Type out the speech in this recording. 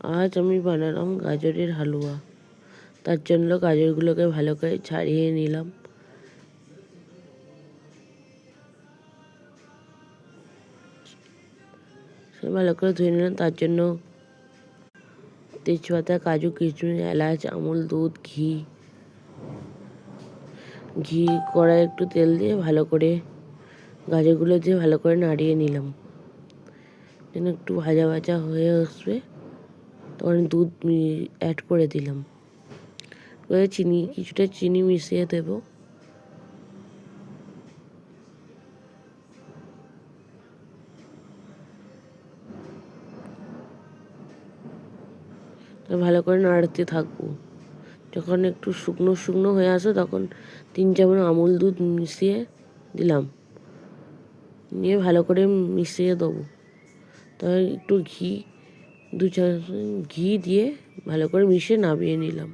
আজ আমি বানালাম গাজরের হালুয়া। তার জন্য গাজরগুলোকে ভালো করে ছাড়িয়ে নিলাম। ভালো করে ধুয়ে নিলাম। তার জন্য তেজপাতা, কাজু, কিশমিশ, এলাচ, আমুল দুধ, ঘি কড়াই একটু তেল দিয়ে ভালো করে গাজরগুলো দিয়ে ভালো করে নাড়িয়ে নিলাম। যেন একটু ভাজা ভাজা হয়ে আসবে তখন দুধ অ্যাড করে দিলাম। কিছুটা চিনি মিশিয়ে দেব। ভালো করে নাড়তে থাকবো। যখন একটু শুকনো শুকনো হয়ে আসে তখন 3 চামচ আমুল দুধ মিশিয়ে দিলাম। নিয়ে ভালো করে মিশিয়ে দেবো। তারপর একটু 2 চামচ ঘি দিয়ে ভালো করে মিশিয়ে নামিয়ে নিলাম।